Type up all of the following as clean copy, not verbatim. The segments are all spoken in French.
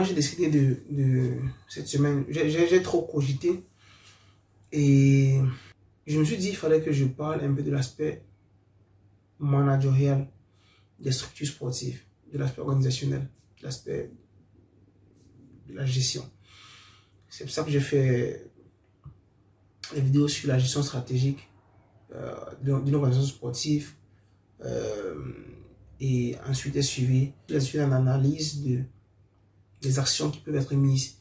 j'ai décidé cette semaine, j'ai trop cogité et je me suis dit qu'il fallait que je parle un peu de l'aspect managérial des structures sportives, de l'aspect organisationnel, de l'aspect de la gestion. C'est pour ça que j'ai fait les vidéos sur la gestion stratégique d'une organisation sportive et ensuite j'ai suivi une analyse des actions qui peuvent être mises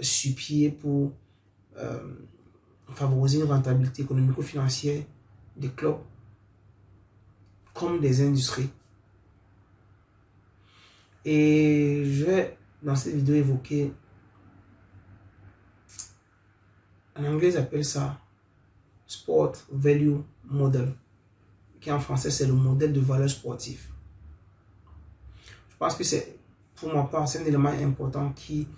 sur pied pour favoriser une rentabilité économico-financière des clubs comme des industries. Et je vais dans cette vidéo évoquer, en anglais ils appellent ça Sport Value Model, qui en français c'est le modèle de valeur sportive. Je pense que c'est, pour ma part, c'est un élément important qui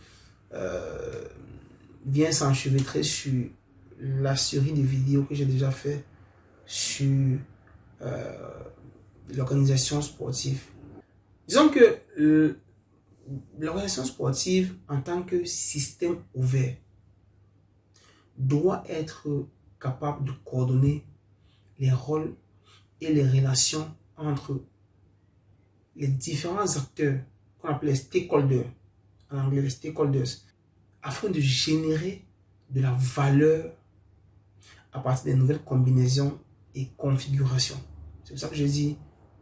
vient s'enchevêtrer sur la série de vidéos que j'ai déjà fait sur l'organisation sportive. Disons que l'organisation sportive en tant que système ouvert doit être capable de coordonner les rôles et les relations entre les différents acteurs qu'on appelle les stakeholders, en anglais les stakeholders, afin de générer de la valeur à partir des nouvelles combinaisons et configurations. C'est pour ça que je dis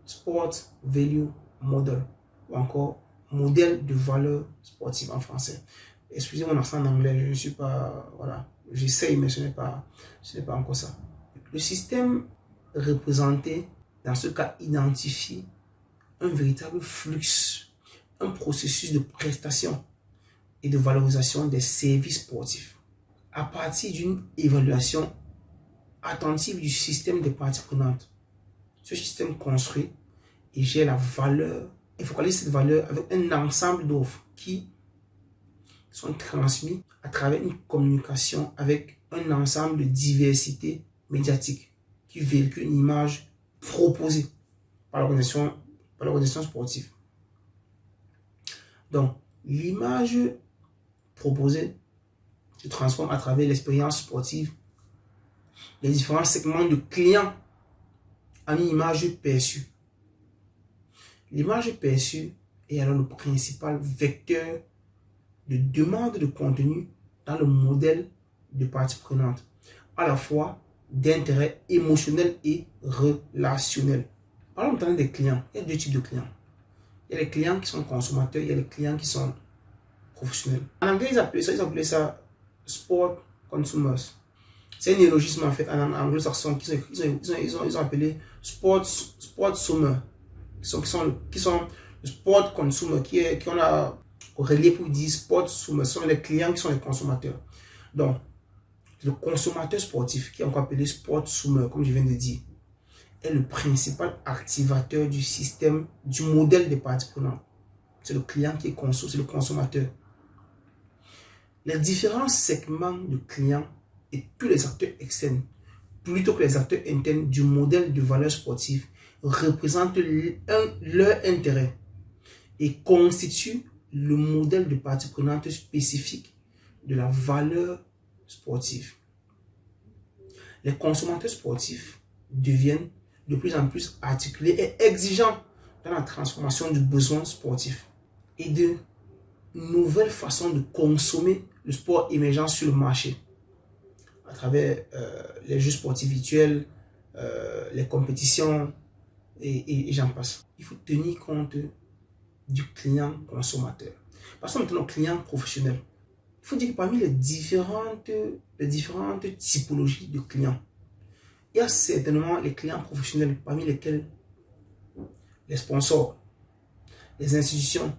Sport Value Model ou encore modèle de valeur sportive en français. Excusez mon accent en anglais, je ne suis pas, voilà, j'essaye mais ce n'est pas encore ça. Le système représenté dans ce cas identifie un véritable flux, un processus de prestation et de valorisation des services sportifs à partir d'une évaluation attentive du système des parties prenantes. Ce système construit et gère la valeur et focalise cette valeur avec un ensemble d'offres qui sont transmises à travers une communication avec un ensemble de diversité médiatique qui véhicule une image proposée par l'organisation sportive. Donc, l'image proposée se transforme à travers l'expérience sportive, les différents segments de clients en une image perçue. L'image perçue est alors le principal vecteur de demande de contenu dans le modèle de parties prenantes, à la fois d'intérêt émotionnel et relationnel. Parlons maintenant des clients. Il y a deux types de clients. Il y a les clients qui sont consommateurs, il y a les clients qui sont professionnels. En anglais, ils appelaient ça sport consumers. C'est un néologisme en fait en anglo-saxon qu'ils ont appelé sport summer, qui sont le sport consumer, qui on a relié pour dire sport summer, ce sont les clients qui sont les consommateurs. Donc, le consommateur sportif, qui est encore appelé sport summer, comme je viens de dire, est le principal activateur du système, du modèle des parties prenantes. C'est le client qui est consommé, c'est le consommateur. Les différents segments de clients et tous les acteurs externes, plutôt que les acteurs internes du modèle de valeur sportive, représentent leur intérêt et constituent le modèle de partie prenante spécifique de la valeur sportive. Les consommateurs sportifs deviennent de plus en plus articulés et exigeants dans la transformation du besoin sportif et de nouvelles façons de consommer le sport émergent sur le marché à travers les jeux sportifs virtuels, les compétitions et j'en passe. Il faut tenir compte du client consommateur. Passons maintenant au client professionnel. Il faut dire que parmi les différentes typologies de clients, il y a certainement les clients professionnels parmi lesquels les sponsors, les institutions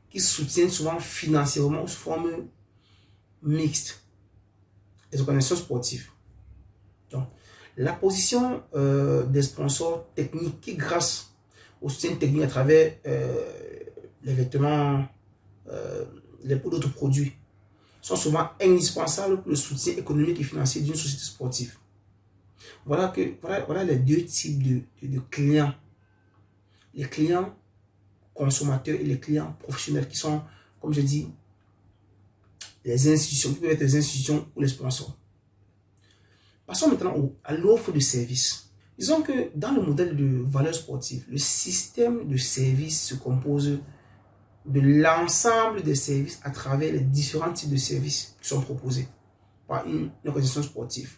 qui soutiennent souvent financièrement sous forme mixte les organisations sportives. Donc, la position des sponsors techniques qui, grâce au soutien technique à travers les vêtements, d'autres produits, sont souvent indispensables pour le soutien économique et financier d'une société sportive. Voilà les deux types de clients. Les clients consommateurs et les clients professionnels qui sont, comme je dis, les institutions, qui peuvent être les institutions ou les sponsors. Passons maintenant à l'offre de services. Disons que dans le modèle de valeur sportive, le système de services se compose de l'ensemble des services à travers les différents types de services qui sont proposés par une organisation sportive.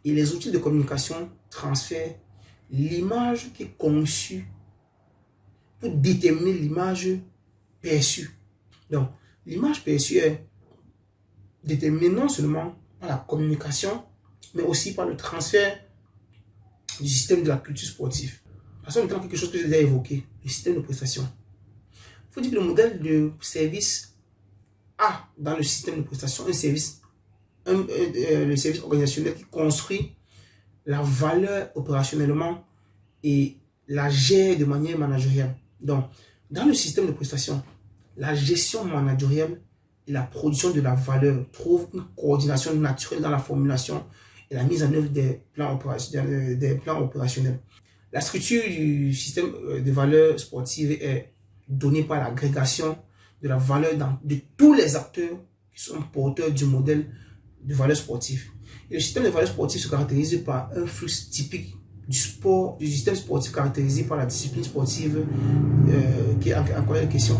Et les outils de communication transfèrent l'image qui est conçue pour déterminer l'image perçue. Donc, l'image perçue est déterminée non seulement par la communication, mais aussi par le transfert du système de la culture sportive. Passons maintenant à quelque chose que j'ai déjà évoqué, le système de prestation. Il faut dire que le modèle de service a dans le système de prestation un service, le service organisationnel qui construit la valeur opérationnellement et la gère de manière managériale. Donc, dans le système de prestation, la gestion managériale et la production de la valeur trouvent une coordination naturelle dans la formulation et la mise en œuvre des plans opérationnels. La structure du système de valeur sportive est donnée par l'agrégation de la valeur de tous les acteurs qui sont porteurs du modèle de valeur sportive. Et le système de valeur sportive se caractérise par un flux typique du système sportif caractérisé par la discipline sportive qui est en quoi question.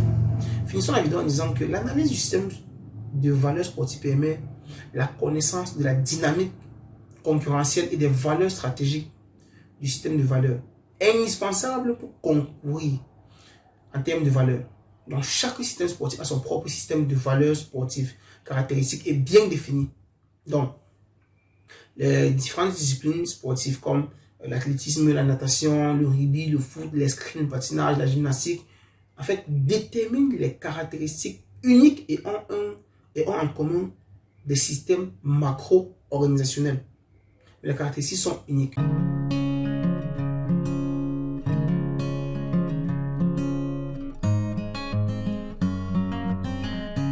Finissons la vidéo en disant que l'analyse du système de valeur sportive permet la connaissance de la dynamique concurrentielle et des valeurs stratégiques du système de valeur, indispensable pour concourir en termes de valeur. Donc, chaque système sportif a son propre système de valeurs sportives caractéristiques et bien défini. Donc, les différentes disciplines sportives comme l'athlétisme, la natation, le rugby, le foot, l'escrime, le patinage, la gymnastique, en fait, déterminent les caractéristiques uniques et ont en commun des systèmes macro-organisationnels. Les caractéristiques sont uniques.